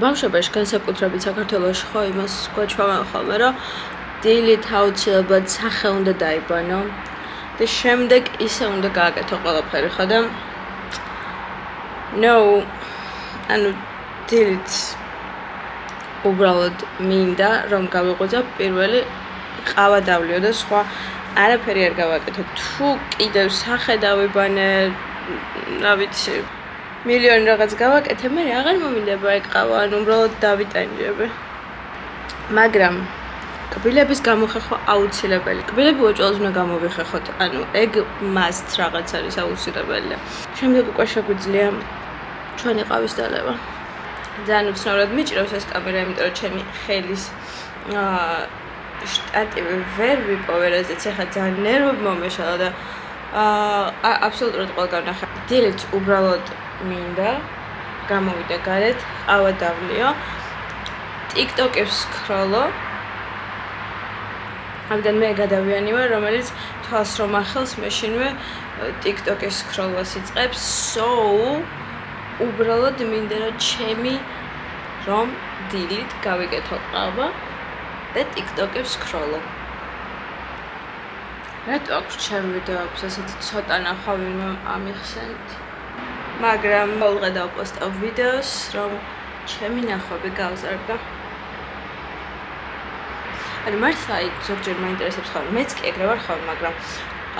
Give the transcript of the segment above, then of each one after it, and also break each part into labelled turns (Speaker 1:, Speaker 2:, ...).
Speaker 1: ბავშვობაში განსაკუთრებით საქართველოში ხო იმას გვაჩვენებენ ხოლმე, რომ დილით აუცილებლად სახე უნდა დაიბანო და შემდეგ ისე უნდა გააკეთო ყველაფერი, ხო და ანუ დილით უბრალოდ მინდა რომ გავიღვიძა პირველი ყავა დავლიო და სხვა არაფერი არ გავაკეთო. თუ კიდევ სახე დავიბანე, რა ვიცი, მილიონი რაღაც გავაკეთე, მე აღარ მომინდება ეგ ყავა, ანუ უბრალოდ დავიტანჯები. მაგრამ კბილების გამოხეხვა აუცილებელი. კბილები უეჭველად უნდა გამოვიხეხოთ, ანუ ეგ must რაღაც არის აუცილებელია. შემდეგ უკვე შეგვიძლია ჩვენი ყავის დალევა. ძალიან უცნაურად მიჭირავს ეს კამერა, იმიტომ რომ ჩემი ხელის შტატივი ვერ ვიპოვე, რაზეც ახლა ძალიან ნერვები მომეშალა და აბსოლუტურად ყველგან ნახე. დილით უბრალოდ მინდა გამოვიდე გარეთ, ყავა დავლიო, TikTok-ებს სკროლო. ამიტომ მე გადავიანი ვარ, რომელიც თვალს რომ ახელს, მეშინვე TikTok-ის სკროლვას იწყებს. უბრალოდ მინდა რომ დილით გავიკეთო ყავა და TikTok-ებს სკროლო. რატო აქვს ჩემ ვიდეოებს ასეთი ცოტა ნახვა ვინმე ამიხსენით? მაგრამ მოლღე დავპოსტავ ვიდეოს, რომ ჩემი ნახვები გავზარდა. ანუ მართლა ზოგჯერ მაინტერესებს ხოლმე, მეც კი ეგრე ვარ ხოლმე, მაგრამ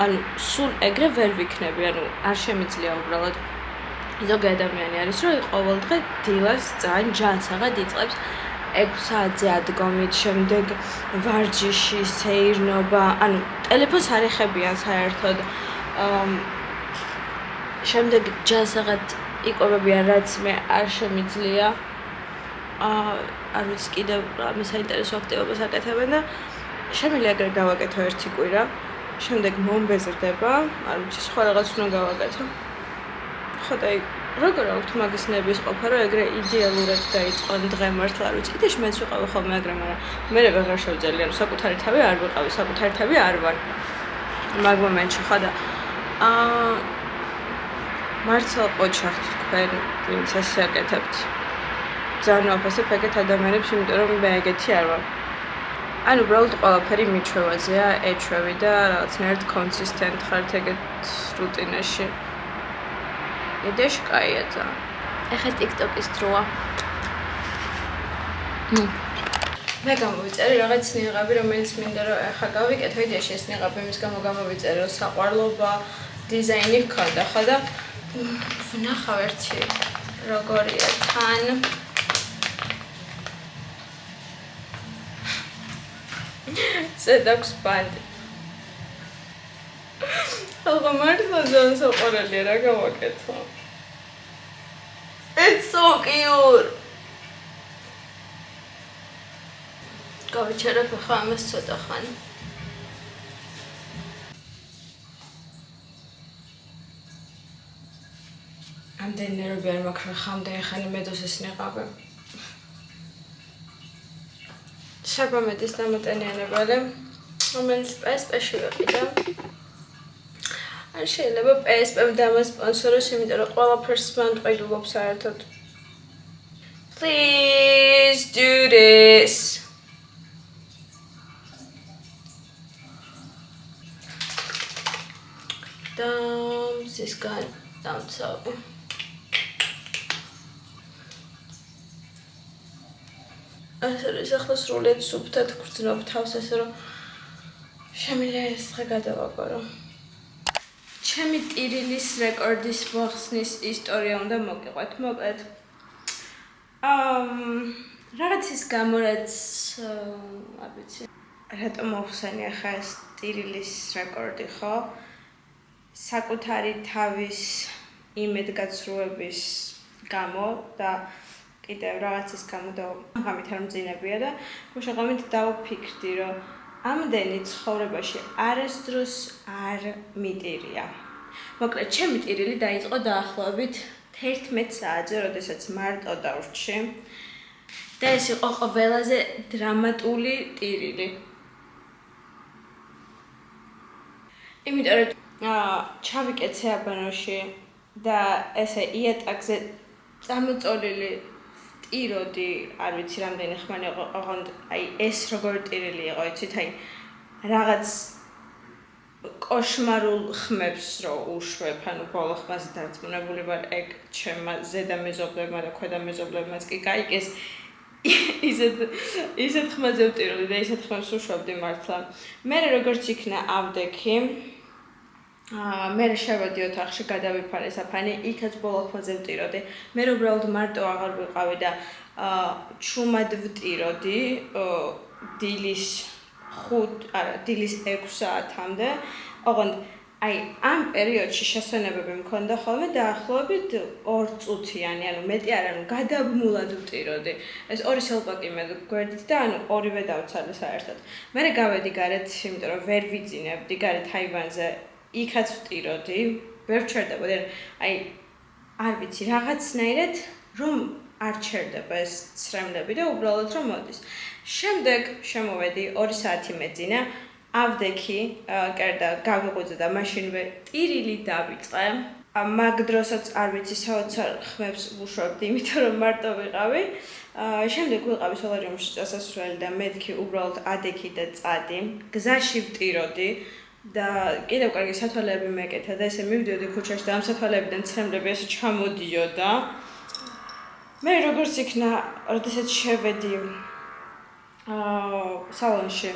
Speaker 1: ანუ სულ ეგრე ვერ ვიქნები, ანუ არ შემიძლია უბრალოდ. ზოგი ადამიანი არის, რომ ყოველდღე დილას ძალიან ჯანსაღად იწყებს 6 საათზე ადგომით, შემდეგ ვარჯიში, სეირნობა, ანუ ტელეფონს არ ეხებიან საერთოდ. შემდეგ ჯანსაღად იკვებებიან, რაც მე არ შემიძლია. არ ვიცი კიდევ რამე საინტერესო აქტივობას აკეთებენ და შემიძლია ეგრე გავაკეთო ერთი კვირა, შემდეგ მომბეზრდება, არ ვიცი სხვა რაღაც უნდა გავაკეთო. ხო და როგორ აქვთ მაგის ნების ყოფა, რომ ეგრე იდეალურად დაიწყო დღე მართლა არ ვიცი. კიდეში მეც ვიყავი ხოლმე ეგრე, მაგრამ მე ვეღარ შევძელი, ანუ საკუთარი თავი არ ვიყავი, საკუთარი თავი არ ვარ. მაგ მომენტში ხო და მართლა ყოჩახთ თქვენ, ვინც ასე აკეთებთ. ძალიან ვაფასებ ეგეთ ადამიანებს, იმიტომ რომ მე ეგეთი არ ვარ. ანუ უბრალოდ ყველაფერი მიჩვევაზეა, ეჩვევი და რაღაცნაირად კონსისტენტ ხართ ეგეთ რუტინაში. იდეაში კაია ძალიან. ეხლა TikTok-ის დროა. მე გამოვიწერე რაღაც ნიღაბი, რომელიც მინდა რომ ეხლა გავიკეთო, იდეაში ეს ნიღაბი იმის გამო გამოვიწერე, რომ საყვარლობა, დიზაინი ჰქონდა, ხო და ვნახავ ერთი როგორია თან. ზედაქვს ბანდი. ახლა მართლა ძალიან საყვარელია რა გავაკეთო. It's so cute. გავიჩერებ ახლა ამას ცოტა ხანი. ამდენი ნერვები არ მაქვს, რომ ხამდენი ხანი მედოსის ნიყავი. შაბამედის დამატენიანებელი, რომელიც PSP-ში ვიყიდა. არ შეიძლება PSP-მ დამასპონსოროს, იმიტომ რომ ყველაფერს მან ყიდულობს საერთოდ. Please do this. Damn, დამცავი. ასე რომ ახლა სრულიად სუფთად გრძნობ თავს, ასე რომ შემიძლია ეს დღე გადავაგორო. ჩემი ტირილის რეკორდის მოხსნის ისტორია უნდა მოგიყვეთ. მოკლედ რაღაცის გამო, რაც არ ვიცი რატომ მოხსენი ახლა ეს ტირილის რეკორდი, ხო? საკუთარი თავის იმედგაცრუების გამო და კიდევ რაღაცის გამო და ღამით არ მძინებია და უშეღამით დავფიქრდი, რომ ამდენი ცხოვრებაში არასდროს არ მიტირია. მოკლედ, ჩემი ტირილი დაიწყო დაახლოებით 11 საათზე, როდესაც მარტო დავრჩი. და ეს იყო ყველაზე დრამატული ტირილი. იმიტომ რომ ჩავიკეცე აბანოში და ესე იატაკზე წამოწოლილი ვტიროდი, არ ვიცი რამდენი ხმანი იყო, ოღონდ აი ეს როგორ ტირილი იყო, იცით, აი რაღაც კოშმარულ ხმებს რო უშვებ, ანუ ბოლო ხმაზე დარწმუნებული ვარ, ეგ ჩემმა ზედა მეზობლებმა და ქვედა მეზობლებმაც კი გაიგეს. ისეთ ხმაზე ვტიროდი და ისეთ ხმებს უშვებდი მართლა. მე როგორც იქნა ავდექი, მე შევედი ოთახში, გადავიფარე საფანი, იქაც ბოლო ხმაზე ვტიროდი. მე უბრალოდ მარტო აღარ ვიყავი და ჩუმად ვტიროდი დილის 6 საათამდე, ოღონდ აი ამ პერიოდში შესვენებები მქონდა ხოლმე დაახლოებით 2 წუთიანი, ანუ მეტი არ, ანუ გადაბმულად ვტიროდი. ეს 2 სელპაკი მე გვერდით და ანუ ორივე დავცალე საერთოდ. მე გავედი გარეთ, იმიტომ რომ ვერ ვიძინებდი გარეთ აივანზე, იქაც ვტიროდი, ვერ ვჩერდებოდი, აი არ ვიცი, რაღაცნაირად რომ არ ჩერდება ეს ცრემლები და უბრალოდ რომ მოდის. შემდეგ შემოვედი 2 საათი მეძინა, ავდექი, კერდა გავიღვიძე და მაშინვე ტირილი დავიწყე. მაგ დროსაც არ ვიცი საოცარ ხმებს ვუშვებდი, იმიტომ რომ მარტო ვიყავი. შემდეგ ვიყავი სოლარიუმში წასასვლელი და მეთქი უბრალოდ ადექი და წადი. გზაში ვტიროდი და კიდევ კარგი სათვალეები მეკეთა და ესე მივდიოდი ქუჩაში და ამ სათვალეებიდან ცრემლები ესე ჩამოდიოდა. მე როგორც იქნა, როდესაც შევედი სალონში,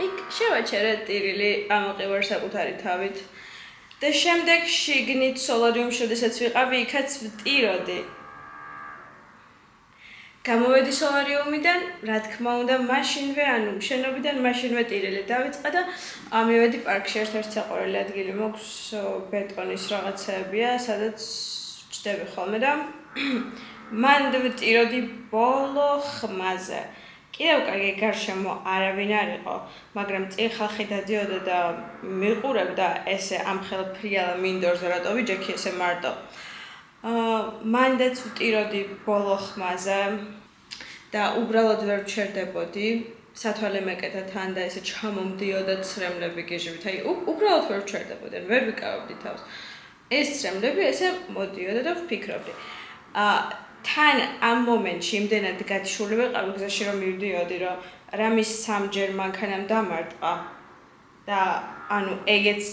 Speaker 1: იქ შევაჩერე ტირილი ამოყივარ საკუთარი თავით და შემდეგ შიგნით სოლარიუმში, როდესაც ვიყავი, იქაც ვტიროდი. გამოვედი სოლარიუმიდან, რა თქმა უნდა, მაშინვე, ანუ შენობიდან მაშინვე ტირილი დავიწყე და მივედი პარკში, ერთ-ერთი საყვარელი ადგილი მაქვს, ბეტონის რაღაცეებია, სადაც ვჭდები ხოლმე და მან ვტიროდი ბოლო ხმაზე. კიდევ კარგი გარშემო არავინ არ იყო, მაგრამ წინ ხალხი დადიოდა და მიყურებდა ესე ამხელ ფრიალ მინდორზე, რატო ვიჯექი ესე მარტო. მანდაც ვტიროდი ბოლო ხმაზე და უბრალოდ ვერ ვჩერდებოდი, სათვალე მეკეთა თან და ესე ჩამომდიოდა ცრემლები გიჟებით, აი უბრალოდ ვერ ვჩერდებოდი, ვერ ვიკავებდი თავს. ეს ცრემლები ესე მოდიოდა და ვფიქრობდი. თან ამ მომენტში იმდენად გათიშული ვიყავი გზაში რომ მივდიოდი, რომ რამის სამჯერ მანქანამ დამარტყა და ანუ ეგეც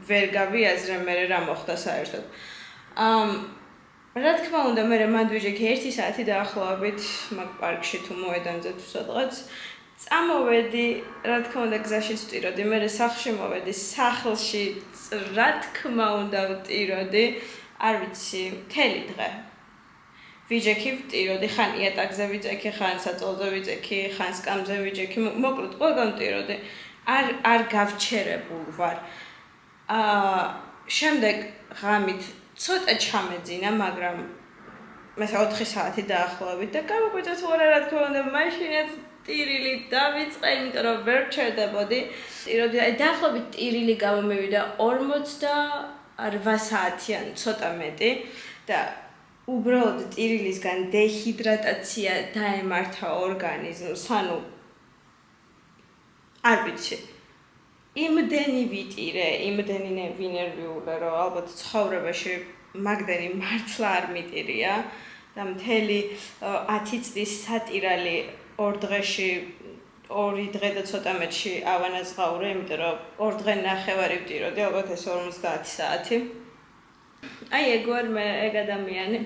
Speaker 1: ვერ გავიაზრე მე რა მოხდა საერთოდ. რა თქმა უნდა, მე მანდ ვიჯექი 1 საათი დაახლოებით მაგ პარკში თუ მოედანზე თუ სადღაც. წამოვედი, რა თქმა უნდა, გზაში ვტიროდი, მე სახლში მოვედი, სახლში რა თქმა უნდა ვტიროდი, არ ვიცი, მთელი დღე. ვიჯექი ვტიროდი, ხან იატაკზე ვიძექი, ხან საწოლზე ვიძექი, ხან სკამზე ვიჯექი, მოკლედ ყველგან ვტიროდი. არ გავჩერებულ ვარ. შემდეგ ღამით ცოტა ჩამეძინა, მაგრამ მე 4 საათი დაახლოებით და გავიკვირდა თუ არა, რა თქმა უნდა, მაშინაც ტირილი დავიწყე, იმიტომ რომ ვერ ვჩერდებოდი. ტიროდი, აი დაახლოებით ტირილი გამომივიდა 48 საათიან, ცოტა მეტი და უბრალოდ ტირილისგან დეჰიდრატაცია დაემართა ორგანიზმს, ანუ არ ვიცი. იმდენი ვიტირე, იმდენი ვინერვიულე, რომ ალბათ ცხოვრებაში მაგდენი მართლა არ მიტირია და მთელი 10 წლის სატირალი 2 დღეში 2 დღე და ცოტა მეტში ავანაზღაურე, იმიტომ რომ 2 დღე ნახევარი ვტიროდი, ალბათ ეს 50 საათი. აი ეგ ვარ მე, ეგ ადამიანი.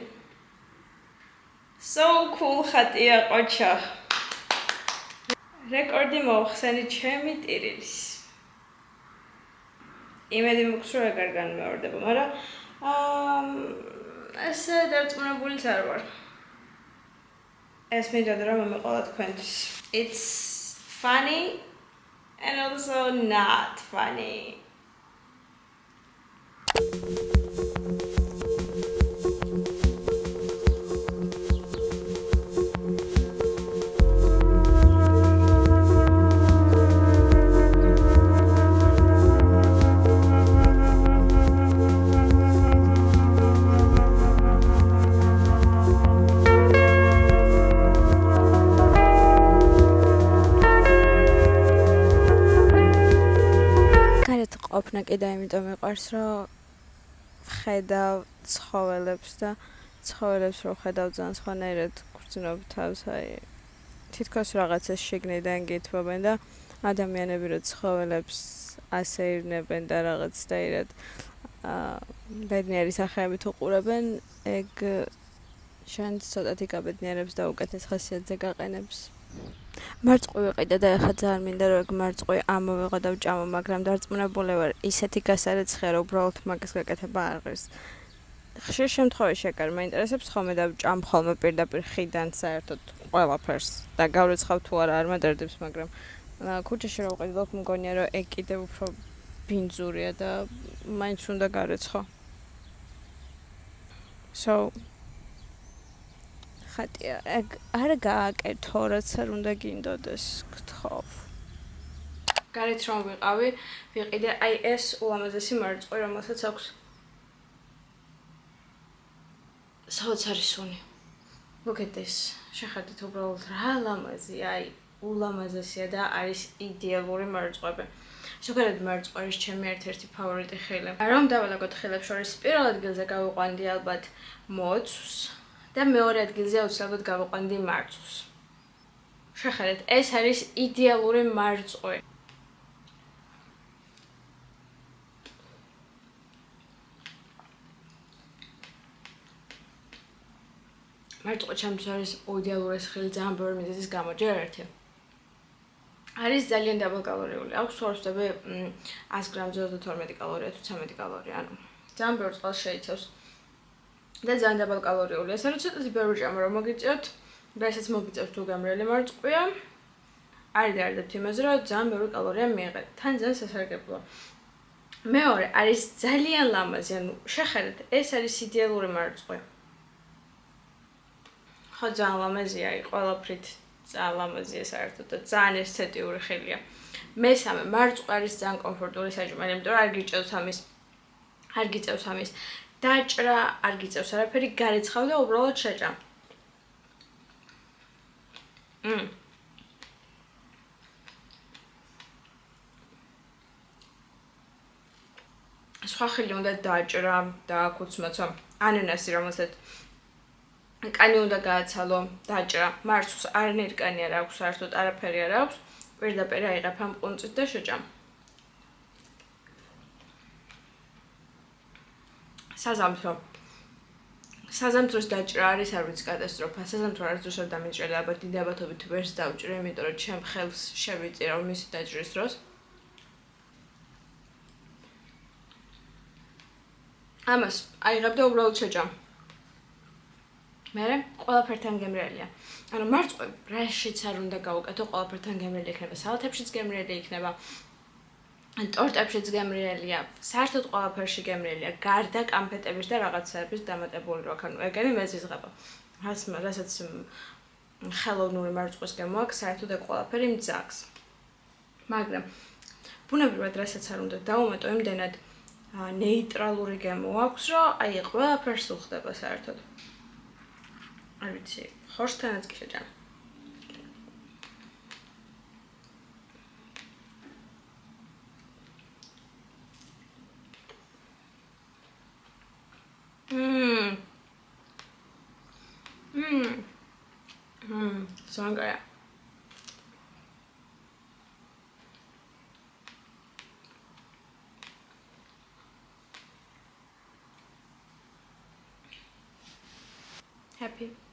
Speaker 1: So cool ხატია ყოჩახ. რეკორდი მოხსენი ჩემი ტირილის. იმედი მაქვს რომ ეგ არ განმეორდება, მაგრამ ესე დარწმუნებულიც არ ვარ. ეს მინდა რომ მომეყოლა თქვენთვის. It's funny and also not funny. ყოფნა კიდე იმიტომ მიყვარს, რომ ხედავ ცხოველებს და ცხოველებს რო ხედავ ძალიან სხვანაირად ვგრძნობ თავს, აი თითქოს რაღაცას შიგნიდან გითბობენ და ადამიანები რო ცხოველებს ასეირნებენ და რაღაცნაირად ბედნიერი სახეებით უყურებენ, ეგ შენს ცოტათი გაბედნიერებს და უკეთეს ხასიათზე გაყენებს. მარწყყვი ვიყიდა და ეხლა ძალიან მინდა რომ ეგ მარწყყვი ამოვიღო და ვჭამო, მაგრამ დარწმუნებული ვარ ისეთი გასარეცხია რომ უბრალოდ მაგას გაკეთება არ ღირს. ხშირ შემთხვევაში ეგ არ მაინტერესებს ხოლმე და ვჭამ ხოლმე პირდაპირ ხიდან საერთოდ ყველაფერს და გავრიცხავ თუ არა არ მადარდებს, მაგრამ ქუჩაში რომ ვყიდულობ მგონია რომ ეგ კიდევ უფრო ბინძურია და მაინც უნდა გარეცხო. So ხატია, ეგ არ გააკეთო, რაც არ უნდა გინდოდეს, გთხოვ. გარეთ რომ ვიყავი, ვიყიდე აი ეს ულამაზესი მარწყყვი, რომელსაც აქვს საოცარი სუნი. Look at this. შეხედეთ უბრალოდ რა ლამაზია, აი ულამაზესია და არის იდეალური მარწყყვები. ზოგადად მარწყვა არის ჩემი ერთ-ერთი ფავორიტი ხილი. რომ დავალაგოთ ხილებს შორის პირველ ადგილზე გავიყვანდი ალბათ მოცვს და მეორე ადგილზე აუცილებლად გავიყვანდი მარცვლს. შეხედეთ, ეს არის იდეალური მარწყვი. მარწყვა ჩემთვის არის იდეალური ხილი ძალიან ბევრი მიზეზის გამო, ჯერ ერთი. არის ძალიან დაბალკალორიული. აქვს ვარსდები 100 გრამზე 32 კალორია თუ 13 კალორია, ანუ ძალიან ბევრ წყალს შეიცავს. და ძალიან დაბალკალორიულია. ასე რომ ცოტათი ბევრი ჭამა რომ მოგიწევთ, და ესეც მოგიწევთ თუ გამრიელი მარწყვია. არ დარდებთ იმაზე, რომ ძალიან ბევრი კალორია მიიღეთ. თან ძალიან სასარგებლოა. მეორე არის ძალიან ლამაზი, ანუ შეხედეთ, ეს არის იდეალური მარწყვი. ხო ძალიან ლამაზია, ყველაფრით ძალიან ლამაზია საერთოდ და ძალიან ესთეტიური ხილია. მესამე, მარწყვა არის ძალიან კომფორტული საჭმელი, იმიტომ რომ არ გიწევს ამის დაჭრა, არ გიწევს არაფერი, გარეცხავ და უბრალოდ შეჭამ. სხვა ხილი უნდა დაჭრა და აკუცმოცო. ანანასი, რომელსაც კანი უნდა გააცალო, დაჭრა. მარცვლს არანაირი კანი არ აქვს, საერთოდ არაფერი არ აქვს. პირდაპირ აიღებ ამ ყუნწით და შეჭამ. საზამთროს დაჭრა არის არ ვიცი კატასტროფა. საზამთრო არასდროს არ დამიჭრა და ალბათ დიდი ალბათობით ვერც დავჭრე, იმიტომ რომ ჩემ ხელს შევიწირა მისი დაჭრის დროს. ამას აიღებ და უბრალოდ შეჭამ. მერე ყველაფერთან გემრიელია. ანუ მარწყვა რაშიც არ უნდა გავუკეთო, ყველაფერთან გემრიელი იქნება. სალათებშიც გემრიელი იქნება. ტორტებშიც გემრიელია. საერთოდ ყველაფერში გემრიელია. გარდა კამფეტების და რაღაცების დამატებული რო აქ, ანუ ეგენი მეზიზღება. რასაც ხელოვნური მარწყვის გემო აქვს, საერთოდ ეგ ყველაფერი მძაგს. მაგრამ ბუნებრივად რასაც არ უნდა დავუმატო, იმდენად ნეიტრალური გემო აქვს, რომ აი ყველაფერს უხდება საერთოდ. არ ვიცი, ხორცთანაც კი შეჭამ. Sangria. Happy.